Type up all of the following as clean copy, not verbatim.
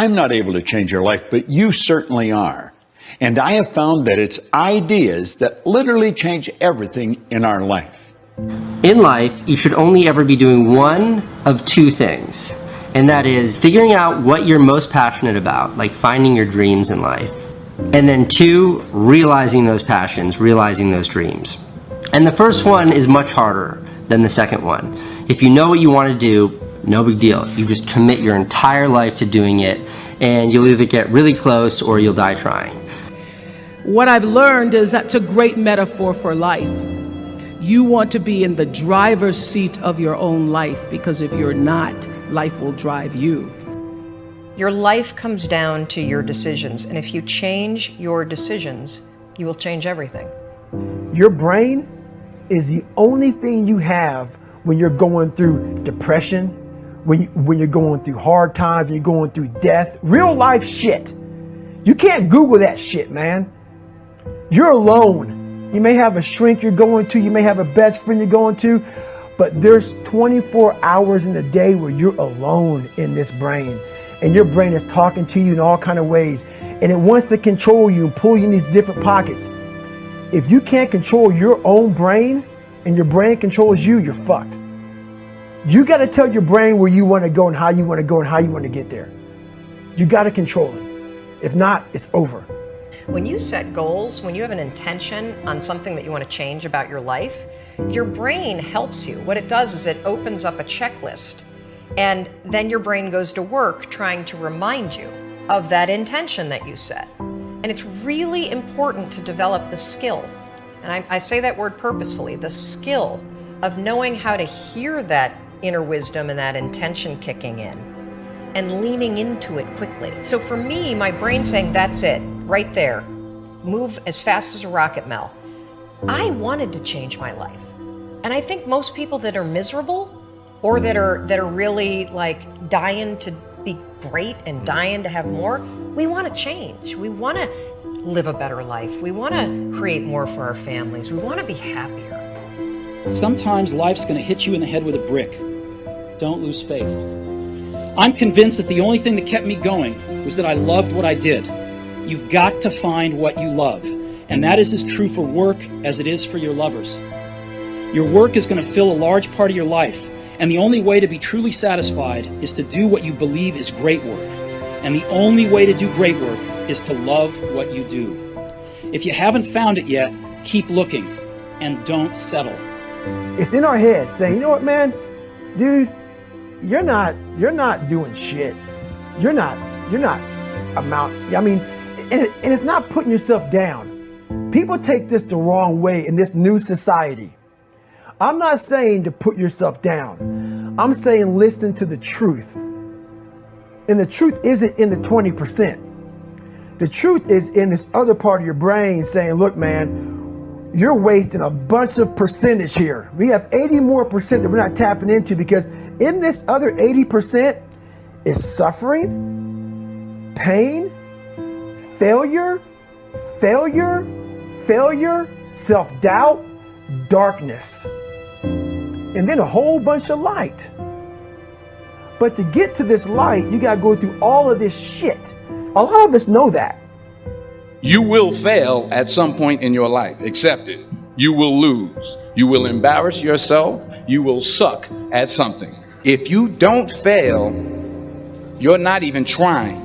I'm not able to change your life, but you certainly are. And I have found that it's ideas that literally change everything in our life. In life, you should only ever be doing one of two things. And that is figuring out what you're most passionate about, like finding your dreams in life. And then two, realizing those passions, realizing those dreams. And the first one is much harder than the second one. If you know what you want to do, no big deal. You just commit your entire life to doing it, and you'll either get really close or you'll die trying. What I've learned is that's a great metaphor for life. You want to be in the driver's seat of your own life, because if you're not, life will drive you. Your life comes down to your decisions, and if you change your decisions, you will change everything. Your brain is the only thing you have when you're going through depression, when you're going through hard times, when you're going through death, real life shit. You can't Google that shit, man. You're alone. You may have a shrink you're going to, you may have a best friend you're going to, but there's 24 hours in the day where you're alone in this brain, and your brain is talking to you in all kinds of ways, and it wants to control you and pull you in these different pockets. If you can't control your own brain and your brain controls you, you're fucked. You got to tell your brain where you want to go and how you want to go and how you want to get there. You got to control it. If not, it's over. When you set goals, when you have an intention on something that you want to change about your life, your brain helps you. What it does is it opens up a checklist, and then your brain goes to work trying to remind you of that intention that you set. And it's really important to develop the skill, and I say that word purposefully, the skill of knowing how to hear that inner wisdom and that intention kicking in and leaning into it quickly. So for me, my brain saying, that's it, right there, move as fast as a rocket, Mel. I wanted to change my life. And I think most people that are miserable or that are really like dying to be great and dying to have more, we want to change. We want to live a better life. We want to create more for our families. We want to be happier. Sometimes life's going to hit you in the head with a brick. Don't lose faith. I'm convinced that the only thing that kept me going was that I loved what I did. You've got to find what you love, and that is as true for work as it is for your lovers. Your work is going to fill a large part of your life, and the only way to be truly satisfied is to do what you believe is great work. And the only way to do great work is to love what you do. If you haven't found it yet, keep looking, and don't settle. It's in our head saying, you know what, man, dude, you're not doing shit. You're not I mean, and it's not putting yourself down. People take this the wrong way in this new society. I'm not saying to put yourself down. I'm saying listen to the truth. And the truth isn't in the 20%. The truth is in this other part of your brain saying, look, man, you're wasting a bunch of percentage here. We have 80 more percent that we're not tapping into, because in this other 80% is suffering, pain, failure, self-doubt, darkness, and then a whole bunch of light. But to get to this light, you got to go through all of this shit. A lot of us know that. You will fail at some point in your life. Accept it. You will lose. You will embarrass yourself. You will suck at something. If you don't fail, you're not even trying.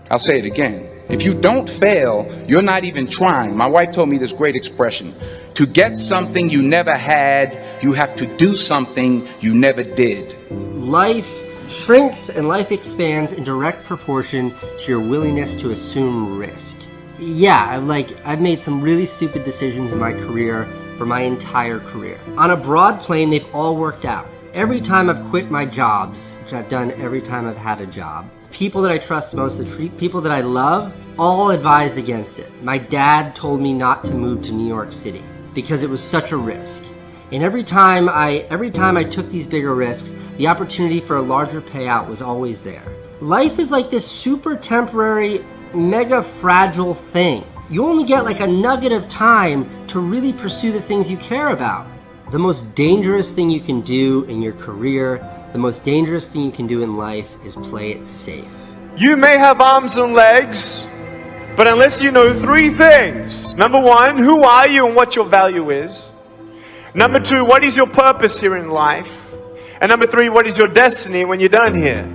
I'll say it again. If you don't fail, you're not even trying. My wife told me this great expression. To get something you never had, you have to do something you never did. Life shrinks and life expands in direct proportion to your willingness to assume risk. Yeah, I've made some really stupid decisions in my career for my entire career. On a broad plane, they've all worked out. Every time I've quit my jobs, which I've done every time I've had a job, people that I trust most, the people that I love, all advised against it. My dad told me not to move to New York City because it was such a risk. And every time I took these bigger risks, the opportunity for a larger payout was always there. Life is like this super temporary, mega fragile thing. You only get like a nugget of time to really pursue the things you care about. The most dangerous thing you can do in your career, the most dangerous thing you can do in life is play it safe. You may have arms and legs, but unless you know three things. Number one, who are you and what your value is? Number two, what is your purpose here in life? And number three, what is your destiny when you're done here?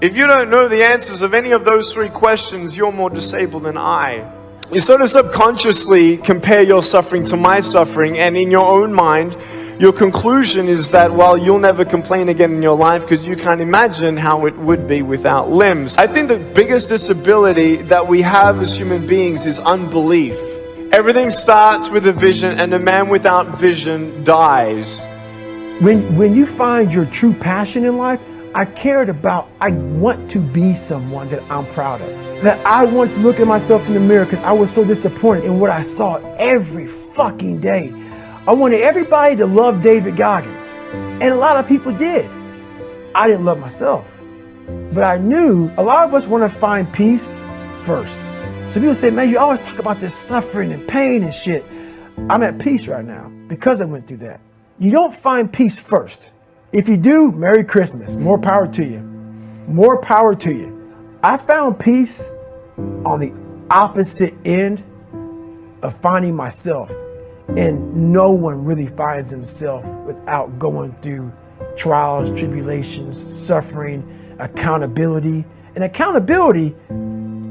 If you don't know the answers of any of those three questions, you're more disabled than I. You sort of subconsciously compare your suffering to my suffering, and in your own mind, your conclusion is that, well, you'll never complain again in your life because you can't imagine how it would be without limbs. I think the biggest disability that we have as human beings is unbelief. Everything starts with a vision, and a man without vision dies. When you find your true passion in life, I want to be someone that I'm proud of. That I want to look at myself in the mirror because I was so disappointed in what I saw every fucking day. I wanted everybody to love David Goggins. And a lot of people did. I didn't love myself. But I knew a lot of us want to find peace first. So people say, man, you always talk about this suffering and pain and shit. I'm at peace right now because I went through that. You don't find peace first. If you do, Merry Christmas. More power to you. More power to you. I found peace on the opposite end of finding myself. And no one really finds himself without going through trials, tribulations, suffering, accountability. And accountability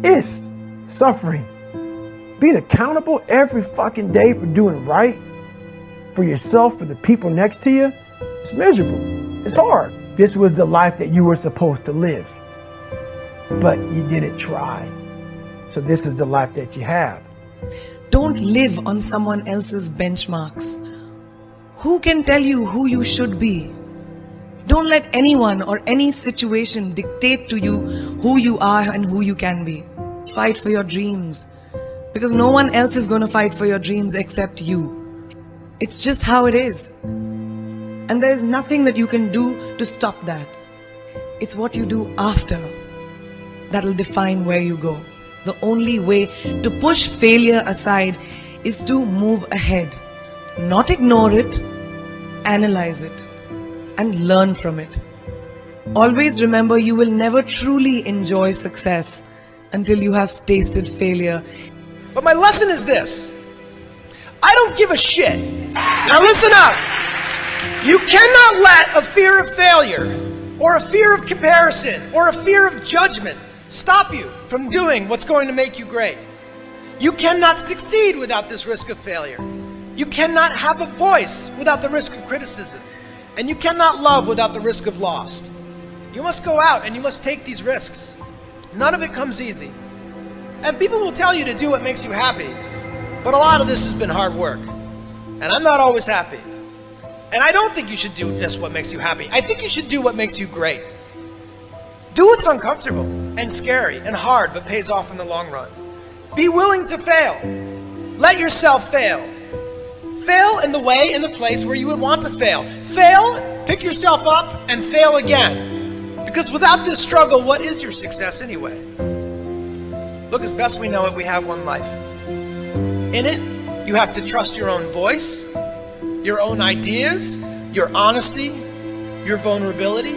is suffering. Being accountable every fucking day for doing right for yourself, for the people next to you, it's miserable. It's hard. This was the life that you were supposed to live. But you didn't try. So this is the life that you have. Don't live on someone else's benchmarks. Who can tell you who you should be? Don't let anyone or any situation dictate to you who you are and who you can be. Fight for your dreams, because no one else is going to fight for your dreams except you. It's just how it is. And there is nothing that you can do to stop that. It's what you do after that'll define where you go. The only way to push failure aside is to move ahead, not ignore it, analyze it, and learn from it. Always remember, you will never truly enjoy success until you have tasted failure. But my lesson is this: I don't give a shit. Now listen up. You cannot let a fear of failure, or a fear of comparison, or a fear of judgment stop you from doing what's going to make you great. You cannot succeed without this risk of failure. You cannot have a voice without the risk of criticism. And you cannot love without the risk of loss. You must go out and you must take these risks. None of it comes easy. And people will tell you to do what makes you happy, but a lot of this has been hard work. And I'm not always happy. And I don't think you should do just what makes you happy. I think you should do what makes you great. Do what's uncomfortable and scary and hard, but pays off in the long run. Be willing to fail. Let yourself fail. Fail in the way, in the place where you would want to fail. Fail, pick yourself up, and fail again. Because without this struggle, what is your success anyway? Look, as best we know it, we have one life. In it, you have to trust your own voice, your own ideas, your honesty, your vulnerability.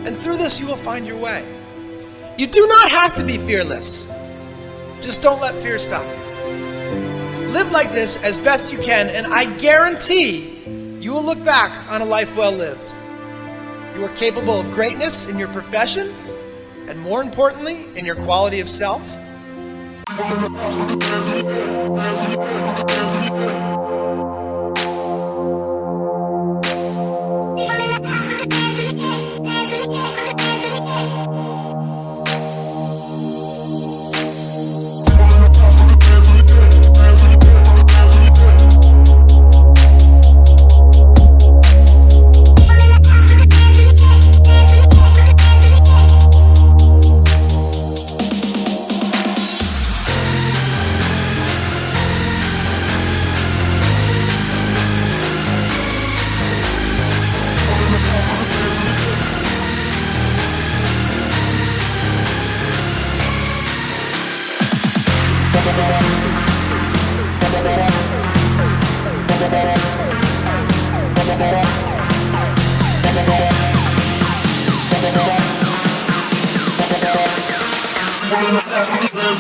And through this, you will find your way. You do not have to be fearless. Just don't let fear stop you. Live like this as best you can, and I guarantee you will look back on a life well lived. You are capable of greatness in your profession, and more importantly, in your quality of self.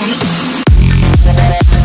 you.